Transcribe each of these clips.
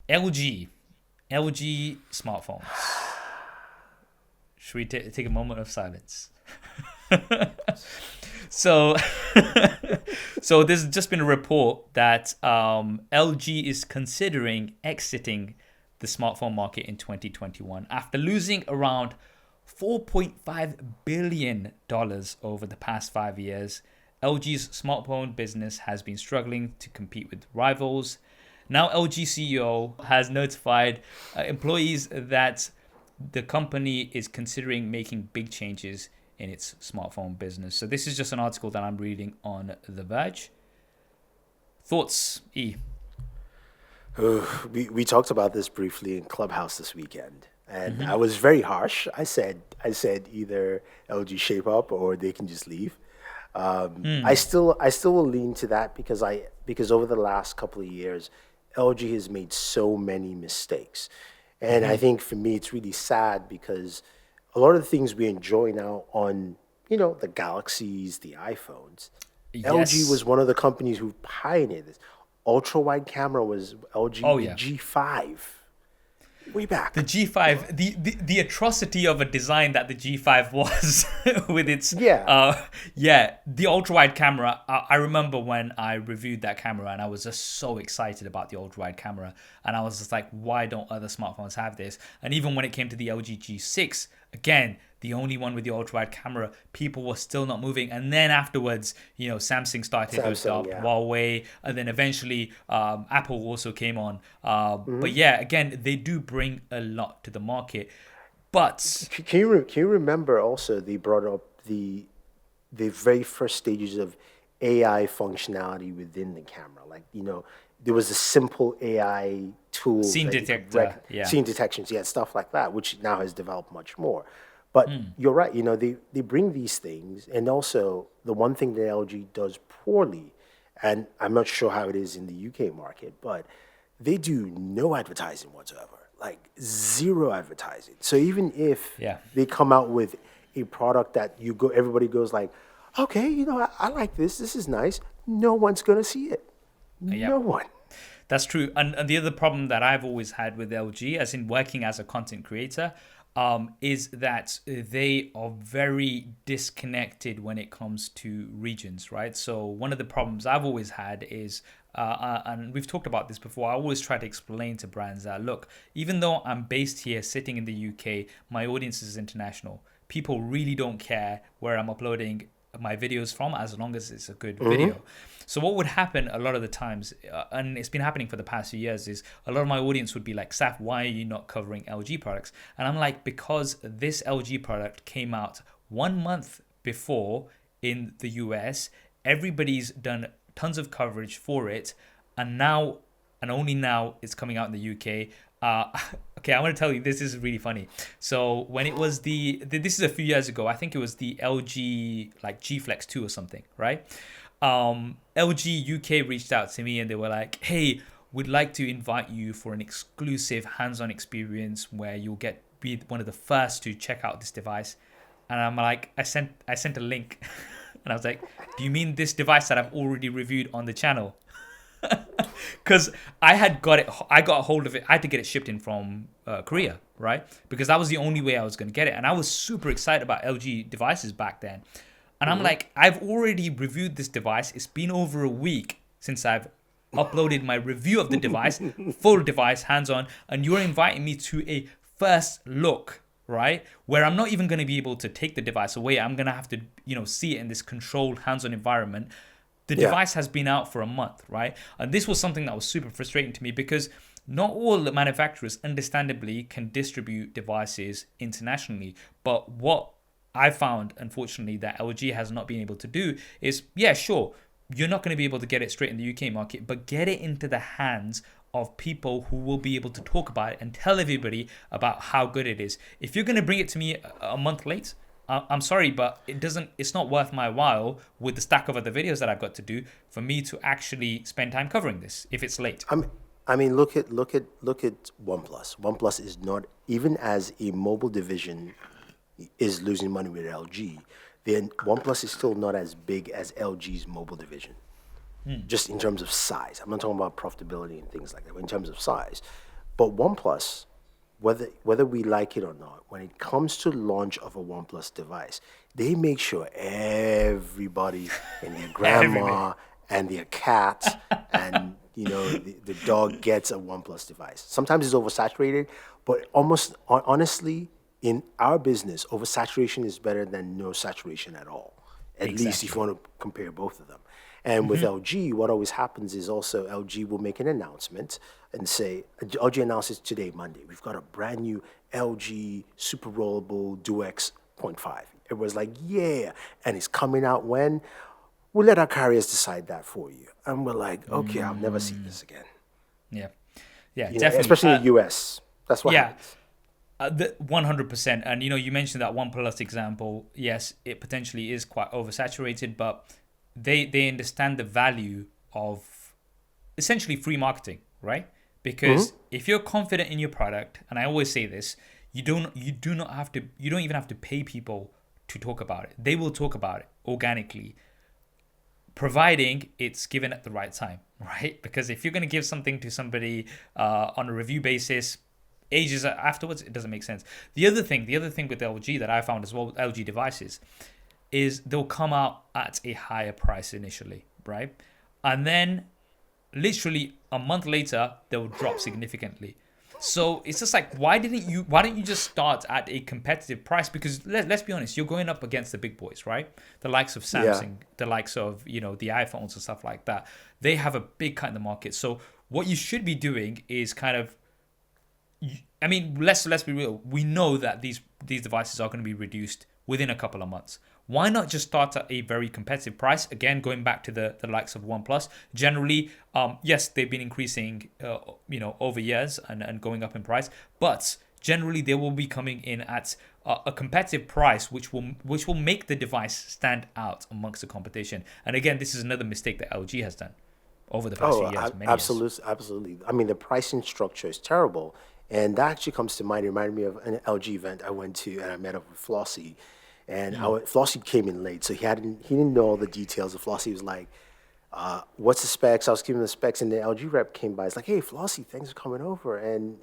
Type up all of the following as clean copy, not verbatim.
LG, LG smartphones. Should we take a moment of silence? So, so there's just been a report that LG is considering exiting the smartphone market in 2021 after losing around $4.5 billion over the past 5 years. LG's smartphone business has been struggling to compete with rivals. Now, LG CEO has notified employees that the company is considering making big changes in its smartphone business. So this is just an article that I'm reading on The Verge. Thoughts, E? We talked about this briefly in Clubhouse this weekend, and I was very harsh. I said either LG shape up or they can just leave. I still will lean to that because over the last couple of years, LG has made so many mistakes, and I think for me it's really sad because a lot of the things we enjoy now on the Galaxies, the iPhones, LG Yes. was one of the companies who pioneered this. Ultra wide camera was LG, Oh the yeah. G5, way The back. G5, the atrocity of a design that the G5 was with its Yeah, the ultra wide camera. I remember when I reviewed that camera and I was just so excited about the ultra wide camera, and I was just like, why don't other smartphones have this? And even when it came to the LG G6, again, the only one with the ultra wide camera, people were still not moving. And then afterwards, Samsung started to Samsung. adopt Yeah. Huawei, and then eventually Apple also came on. But yeah, again, they do bring a lot to the market. But Can you remember also they brought up the very first stages of AI functionality within the camera? Like, there was a simple AI tool scene that you could detector, yeah. scene detections, yeah, stuff like that, which now has developed much more. But you're right, they bring these things, and also the one thing that LG does poorly, and I'm not sure how it is in the UK market, but they do no advertising whatsoever, like zero advertising. So even if Yeah. they come out with a product that everybody goes like, okay, I like this. This is nice. No one's gonna see it. No Yep. one. That's true. And the other problem that I've always had with LG, as in working as a content creator, is that they are very disconnected when it comes to regions, right? So one of the problems I've always had is, and we've talked about this before, I always try to explain to brands that, look, even though I'm based here, sitting in the UK, my audience is international. People really don't care where I'm uploading my videos from as long as it's a good video. So what would happen a lot of the times, and it's been happening for the past few years, is a lot of my audience would be like, Saf, why are you not covering LG products? And I'm like, because this LG product came out 1 month before in the US, everybody's done tons of coverage for it, and now, and only now, it's coming out in the UK. Okay, I want to tell you, this is really funny. So when it was this is a few years ago, I think it was the LG like G Flex 2 or something, right? LG UK reached out to me and they were like, hey, we'd like to invite you for an exclusive hands-on experience where you'll be one of the first to check out this device. And I'm like, I sent a link and I was like, do you mean this device that I've already reviewed on the channel? Because I got a hold of it. I had to get it shipped in from Korea, right? Because that was the only way I was going to get it. And I was super excited about LG devices back then. And I'm like, I've already reviewed this device. It's been over a week since I've uploaded my review of the device, full device, hands-on, and you're inviting me to a first look, right? Where I'm not even going to be able to take the device away. I'm going to have to, see it in this controlled hands-on environment. The Yeah. device has been out for a month, right? And this was something that was super frustrating to me because not all the manufacturers, understandably, can distribute devices internationally. But what I found, unfortunately, that LG has not been able to do is, yeah, sure, you're not going to be able to get it straight in the UK market, but get it into the hands of people who will be able to talk about it and tell everybody about how good it is. If you're going to bring it to me a month late, I'm sorry, but it's not worth my while with the stack of other videos that I've got to do for me to actually spend time covering this if it's late. I mean, look at OnePlus. OnePlus is not, even as a mobile division is losing money with LG. Then OnePlus is still not as big as LG's mobile division, just in terms of size. I'm not talking about profitability and things like that, but in terms of size. But OnePlus, whether we like it or not, when it comes to launch of a OnePlus device, they make sure everybody and their Everybody. grandma and their cat and the dog gets a OnePlus device. Sometimes it's oversaturated, but honestly, in our business, oversaturation is better than no saturation at all. At least if you Exactly. want to compare both of them. And with LG, what always happens is also LG will make an announcement and say, LG announces today, Monday, we've got a brand new LG Super Rollable DuX point 0.5. Everyone's like, yeah. And it's coming out when? We'll let our carriers decide that for you. And we're like, okay, I'll never see this again. Yeah. Yeah, You know, definitely. especially in the US. That's what Yeah, happens. the 100%. And you mentioned that OnePlus example. Yes, it potentially is quite oversaturated, but they understand the value of essentially free marketing, right? Because if you're confident in your product, and I always say this, you don't even have to pay people to talk about it. They will talk about it organically, providing it's given at the right time, right? Because if you're going to give something to somebody on a review basis, ages afterwards, it doesn't make sense. The other thing with LG that I found as well with LG devices is they'll come out at a higher price initially, right? And then literally a month later they'll drop significantly. So it's just like, why don't you just start at a competitive price? Because let's be honest, you're going up against the big boys, right? The likes of Yeah. Samsung, the likes of the iPhones and stuff like that. They have a big cut in the market. So what you should be doing is kind of, I mean, let's be real. We know that these devices are going to be reduced within a couple of months. Why not just start at a very competitive price? Again, going back to the likes of OnePlus. Generally, yes, they've been increasing, over years and going up in price, but generally they will be coming in at a competitive price, which will make the device stand out amongst the competition. And again, this is another mistake that LG has done over the past few Oh, years, many years. absolutely, absolutely. I mean, the pricing structure is terrible, and that actually comes to mind. It reminded me of an LG event I went to, and I met up with Flossie, and Flossie came in late, so he didn't know all the details. And Flossie was like, "What's the specs?" I was giving the specs, and the LG rep came by. It's like, "Hey, Flossie, thanks for coming over," and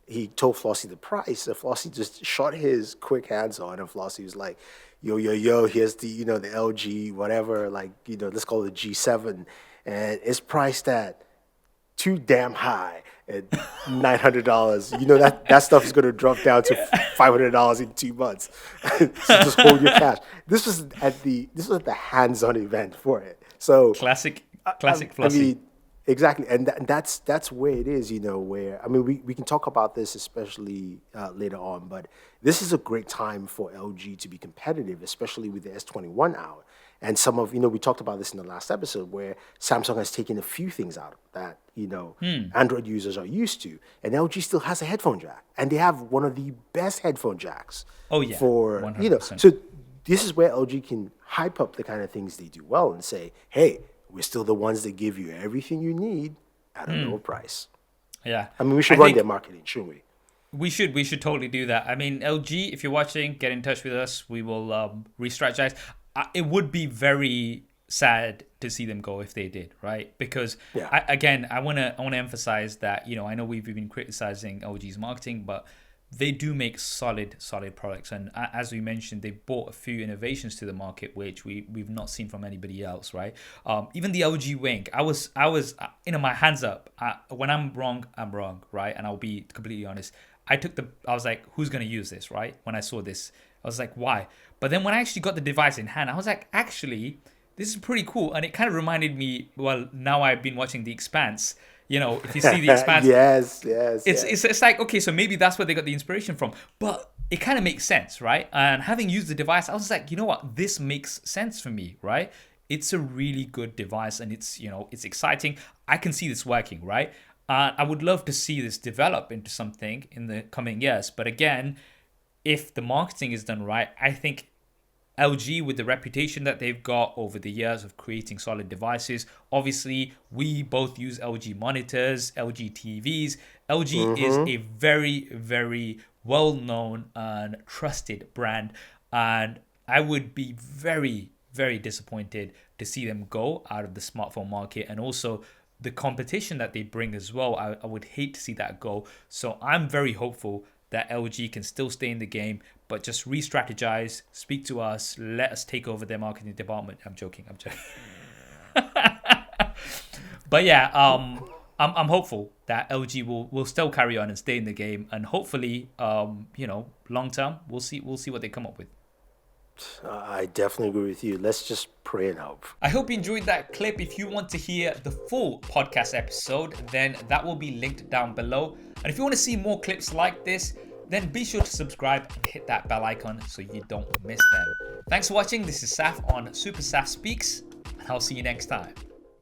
he told Flossie the price, and Flossie just shot his quick hands on, and Flossie was like, "Yo, yo, yo, here's the LG whatever, like let's call it G7, and it's priced at too damn high at $900. That stuff is gonna drop down to $500 in 2 months. So just hold your cash." This was at the hands-on event for it. So Classic, I, classic I Flossie. mean, exactly, and that's where it is. Where I mean, we can talk about this especially later on, but this is a great time for LG to be competitive, especially with the S21 out. And some of we talked about this in the last episode where Samsung has taken a few things out that Android users are used to, and LG still has a headphone jack, and they have one of the best headphone jacks Oh yeah, for 100%. so this is where LG can hype up the kind of things they do well and say, hey, we're still the ones that give you everything you need at a lower price. Yeah, I mean, we I should run their think marketing, shouldn't we? we should totally do that. I mean, LG, if you're watching, get in touch with us. We will re-strategize. It would be very sad to see them go if they did, right? Because Yeah. again, I wanna emphasize that I know we've been criticizing LG's marketing, but they do make solid products. And as we mentioned, they brought a few innovations to the market which we've not seen from anybody else, right? Even the LG Wing, I was my hands up. When I'm wrong, right? And I'll be completely honest. I was like, who's gonna use this, right? When I saw this, I was like, why? But then when I actually got the device in hand, I was like, actually, this is pretty cool. And it kind of reminded me, well, now I've been watching The Expanse. If you see The Expanse, Yes, yes, it's, yes. it's it's like, okay, so maybe that's where they got the inspiration from. But it kind of makes sense, right? And having used the device, I was like, you know what, this makes sense for me, right? It's a really good device, and it's exciting. I can see this working, right? I would love to see this develop into something in the coming years. But again, if the marketing is done right, I think LG, with the reputation that they've got over the years of creating solid devices, obviously we both use LG monitors, LG TVs. LG is a very, very well known and trusted brand. And I would be very, very disappointed to see them go out of the smartphone market. And also, the competition that they bring as well, I would hate to see that go. So I'm very hopeful that LG can still stay in the game, but just re-strategize, speak to us, let us take over their marketing department. I'm joking. But yeah, I'm hopeful that LG will still carry on and stay in the game, and hopefully, long term, we'll see what they come up with. I definitely agree with you. Let's just pray and hope. I hope you enjoyed that clip. If you want to hear the full podcast episode, then that will be linked down below. And if you want to see more clips like this, then be sure to subscribe and hit that bell icon so you don't miss them. Thanks for watching. This is Saf on SuperSaf Speaks, and I'll see you next time.